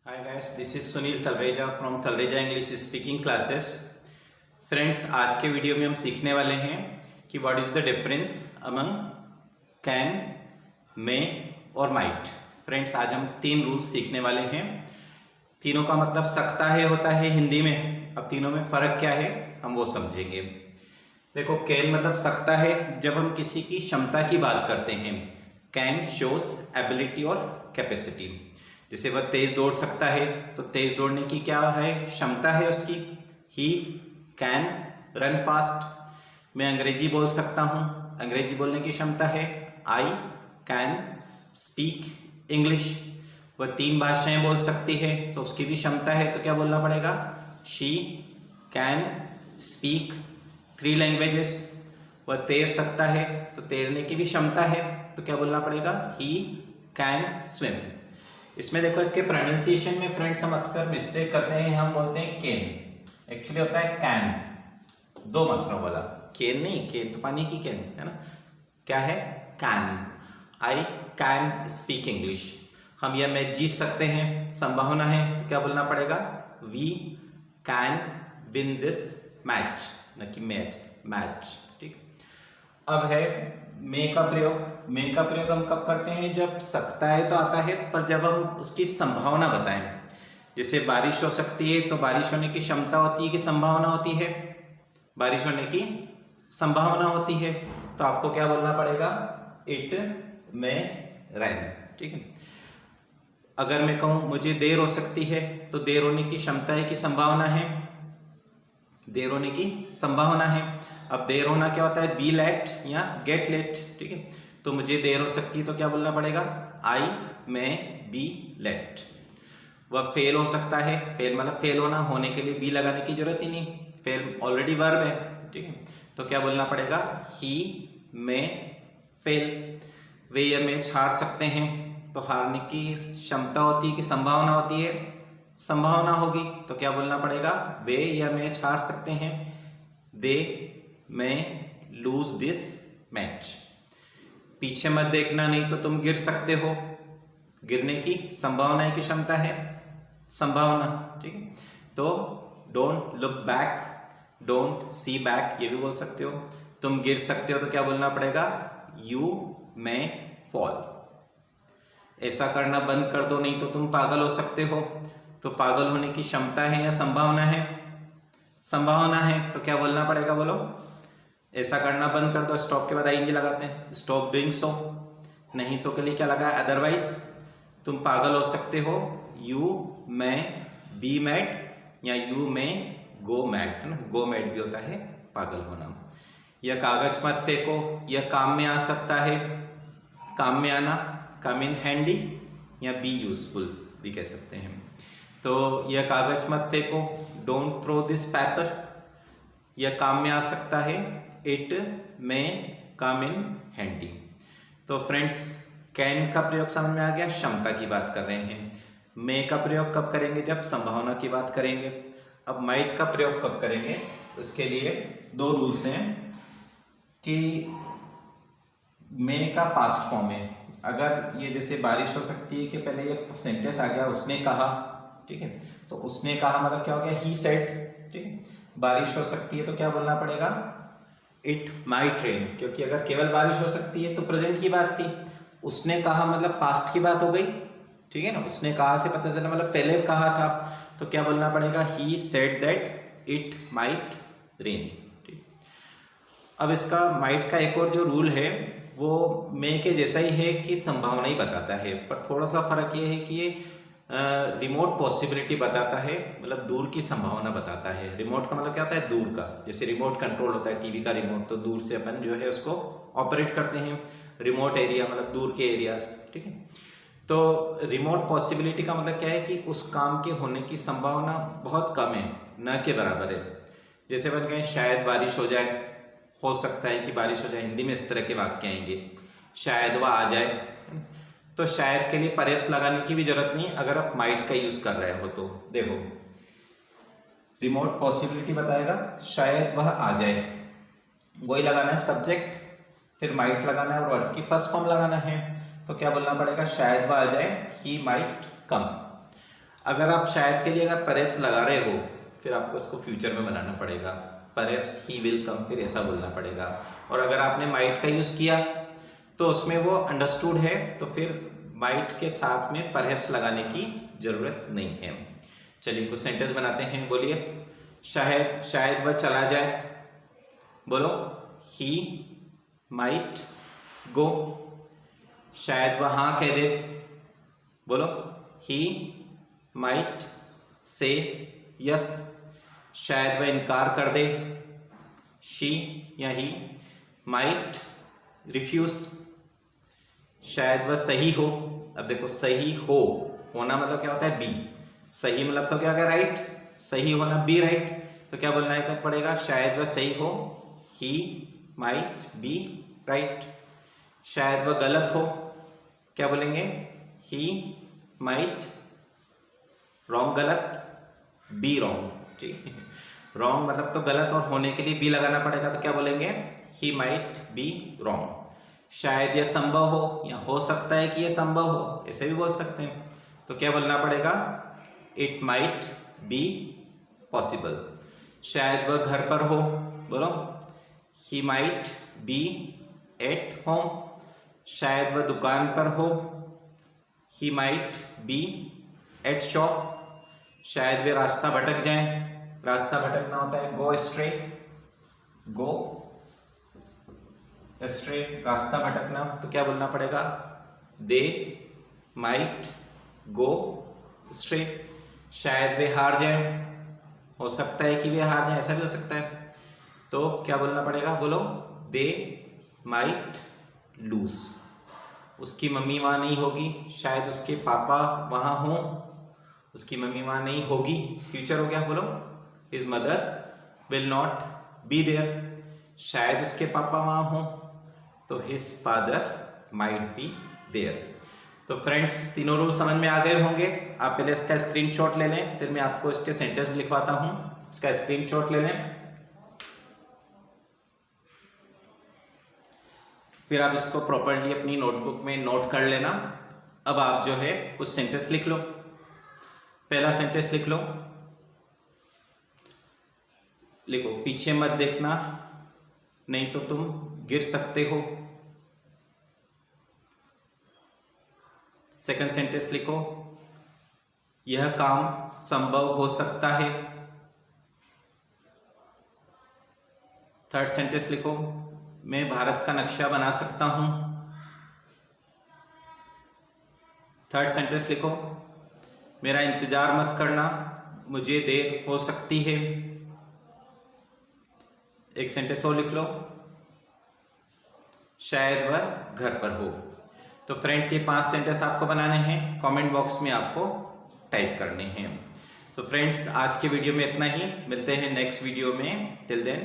Hi guys, this is Sunil Talreja from Talreja English Speaking Classes. Friends, आज के video में हम सीखने वाले हैं कि what is the difference among can, may और माइट। फ्रेंड्स, आज हम तीन रूल्स सीखने वाले हैं। तीनों का मतलब सकता है होता है हिंदी में। अब तीनों में फ़र्क क्या है हम वो समझेंगे। देखो, कैन मतलब सकता है जब हम किसी की क्षमता की बात करते हैं। कैन शोज एबिलिटी और कैपेसिटी। जैसे वह तेज दौड़ सकता है तो तेज दौड़ने की क्या है, क्षमता है उसकी। He can run fast. मैं अंग्रेजी बोल सकता हूँ, अंग्रेजी बोलने की क्षमता है। I can speak English. वह 3 भाषाएं बोल सकती है तो उसकी भी क्षमता है, तो क्या बोलना पड़ेगा, शी कैन स्पीक 3 लैंग्वेजेस। वह तैर सकता है तो तैरने की भी क्षमता है, तो क्या बोलना पड़ेगा, ही कैन स्विम। इसमें देखो, इसके प्रोनाउंसिएशन में फ्रेंड्स हम अक्सर मिस्टेक करते हैं। हम बोलते हैं कैन, एक्चुअली होता है कैन, 2 मात्राओं वाला। कैन नहीं, कैन तो पानी की कैन है ना, क्या है, can. I can speak English. हम यह मैच जीत सकते हैं, संभावना है, तो क्या बोलना पड़ेगा, we can win this match, न कि मैच, मैच। ठीक। अब है मे का प्रयोग। मे का प्रयोग हम कब करते हैं, जब सकता है तो आता है, पर जब हम उसकी संभावना बताएं। जैसे बारिश हो सकती है तो बारिश होने की क्षमता होती है कि संभावना होती है, बारिश होने की संभावना होती है, तो आपको क्या बोलना पड़ेगा, इट मे रेन। ठीक है। अगर मैं कहूं मुझे देर हो सकती है तो देर होने की क्षमता है कि संभावना है, देर होने की संभावना है। अब देर होना क्या होता है, बी लेट या गेट लेट। ठीक है, तो मुझे देर हो सकती है तो क्या बोलना पड़ेगा, आई मे बी लेट। वह फेल हो सकता है, फेल मतलब फेल होना, होने के लिए बी लगाने की जरूरत ही नहीं, फेल ऑलरेडी वर्ब है। ठीक है, तो क्या बोलना पड़ेगा, ही मे फेल। वे या मैच हार सकते हैं, तो हारने की क्षमता होती है कि संभावना होती है, संभावना होगी, तो क्या बोलना पड़ेगा, वे या मैच हार सकते हैं, दे मे लूज दिस मैच। पीछे मत देखना, नहीं तो तुम गिर सकते हो, गिरने की संभावना है कि क्षमता है, संभावना। ठीक है, तो don't look back, don't see back, ये भी बोल सकते हो। तुम गिर सकते हो तो क्या बोलना पड़ेगा, यू मे फॉल। ऐसा करना बंद कर दो, नहीं तो तुम पागल हो सकते हो। तो पागल होने की क्षमता है या संभावना है, संभावना है, तो क्या बोलना पड़ेगा, बोलो, ऐसा करना बंद कर दो। स्टॉप के बाद आईएनजी लगाते हैं, स्टॉप डूइंग सो। नहीं तो के लिए क्या लगा, अदरवाइज। तुम पागल हो सकते हो, यू मे बी मैड या यू मे गो मैड, है ना, गो मैड भी होता है पागल होना। यह कागज मत फेंको, यह काम में आ सकता है, काम में आना, कम इन हैंडी या बी यूजफुल भी कह सकते हैं। तो यह कागज मत फेंको, डोंट थ्रो दिस पेपर, यह काम में आ सकता है, it may come in handy. तो फ्रेंड्स, कैन का प्रयोग समझ में आ गया, क्षमता की बात कर रहे हैं। मे का प्रयोग कब करेंगे, जब संभावना की बात करेंगे। अब माइट का प्रयोग कब करेंगे, उसके लिए 2 रूल्स हैं कि मे का पास्ट फॉर्म है। अगर ये जैसे बारिश हो सकती है कि पहले ये सेंटेंस आ गया, उसने कहा, ठीक है, तो उसने कहा मतलब क्या हो गया, ही सेड। ठीक है, बारिश हो सकती है तो क्या बोलना पड़ेगा, इट माइट रेन, क्योंकि अगर केवल बारिश हो सकती है तो प्रेजेंट की बात थी। उसने कहा मतलब पास्ट की बात हो गई। ठीक है ना, उसने कहा से पता चला मतलब पहले कहा था, तो क्या बोलना पड़ेगा, he said that it might rain. ठीक। अब इसका माइट का एक और जो रूल है वो मे के जैसा ही है कि संभावना ही बताता है, पर थोड़ा सा फर्क ये है कि ये रिमोट पॉसिबिलिटी बताता है, मतलब दूर की संभावना बताता है। रिमोट का मतलब क्या होता है, दूर का। जैसे रिमोट कंट्रोल होता है टीवी का रिमोट, तो दूर से अपन जो है उसको ऑपरेट करते हैं। रिमोट एरिया मतलब दूर के एरियाज। ठीक है, तो रिमोट पॉसिबिलिटी का मतलब क्या है कि उस काम के होने की संभावना बहुत कम है, न के बराबर है। जैसे अपन कहें शायद बारिश हो जाए, हो सकता है कि बारिश हो जाए, हिंदी में इस तरह के वाक्य आएंगे, शायद वह आ जाए। तो शायद के लिए परेफ्स लगाने की भी जरूरत नहीं अगर आप माइट का यूज कर रहे हो। तो देखो, रिमोट पॉसिबिलिटी बताएगा शायद वह आ जाए, वही लगाना है सब्जेक्ट, फिर माइट लगाना है और वर्ब की फर्स्ट फॉर्म लगाना है। तो क्या बोलना पड़ेगा, शायद वह आ जाए, ही माइट कम। अगर आप शायद के लिए अगर परहैप्स लगा रहे हो, फिर आपको इसको फ्यूचर में बनाना पड़ेगा, परहैप्स ही विल कम, फिर ऐसा बोलना पड़ेगा। और अगर आपने माइट का यूज़ किया तो उसमें वो अंडरस्टूड है, तो फिर माइट के साथ में परहैप्स लगाने की ज़रूरत नहीं है। चलिए कुछ सेंटेंस बनाते हैं, बोलिए। शायद वह चला जाए, बोलो ही माइट गो। शायद वह हाँ कह दे, बोलो ही माइट से यस। शायद वह इनकार कर दे, शी या ही माइट रिफ्यूज। शायद वह सही हो, अब देखो सही हो, होना मतलब क्या होता है बी, सही मतलब तो क्या होगा राइट, सही होना बी राइट, तो क्या बोलना है पड़ेगा, शायद वह सही हो, ही माइट बी राइट। शायद वह गलत हो, क्या बोलेंगे, ही माइट रॉन्ग, गलत बी रॉन्ग, ठीक है। रॉन्ग मतलब तो गलत, और होने के लिए बी लगाना पड़ेगा, तो क्या बोलेंगे, ही माइट बी रॉन्ग। शायद यह संभव हो, या हो सकता है कि यह संभव हो, ऐसे भी बोल सकते हैं, तो क्या बोलना पड़ेगा, इट माइट बी पॉसिबल। शायद वह घर पर हो, बोलो he might be at home. शायद वह दुकान पर हो, he might be eight shop. शायद वे रास्ता भटक जाएं, रास्ता भटकना होता है गो एस्ट्रे, गो एस्ट्रे रास्ता भटकना, तो क्या बोलना पड़ेगा, दे माइट गो एस्ट्रे। शायद वे हार जाएं, हो सकता है कि वे हार जाएं, ऐसा भी हो सकता है, तो क्या बोलना पड़ेगा, बोलो दे माइट लूज। उसकी मम्मी वहाँ नहीं होगी, शायद उसके पापा वहाँ हों, उसकी मम्मी वहाँ नहीं होगी, फ्यूचर हो गया, बोलो his mother will not be there. शायद उसके पापा वहाँ हों, तो his father might be there. तो फ्रेंड्स तीनों रूल समझ में आ गए होंगे। आप पहले इसका स्क्रीनशॉट ले लें, फिर मैं आपको इसके सेंटेंस भी लिखवाता हूँ। इसका स्क्रीनशॉट ले लें, फिर आप इसको प्रॉपर्ली अपनी नोटबुक में नोट कर लेना। अब आप जो है कुछ सेंटेंस लिख लो। पहला सेंटेंस लिख लो, लिखो पीछे मत देखना नहीं तो तुम गिर सकते हो। सेकंड सेंटेंस लिखो, यह काम संभव हो सकता है। थर्ड सेंटेंस लिखो, मैं भारत का नक्शा बना सकता हूं। थर्ड सेंटेंस लिखो, मेरा इंतजार मत करना, मुझे देर हो सकती है। एक सेंटेंस और लिख लो, शायद वह घर पर हो। तो फ्रेंड्स ये 5 सेंटेंस आपको बनाने हैं, कमेंट बॉक्स में आपको टाइप करने हैं। सो फ्रेंड्स आज के वीडियो में इतना ही, मिलते हैं नेक्स्ट वीडियो में। Till then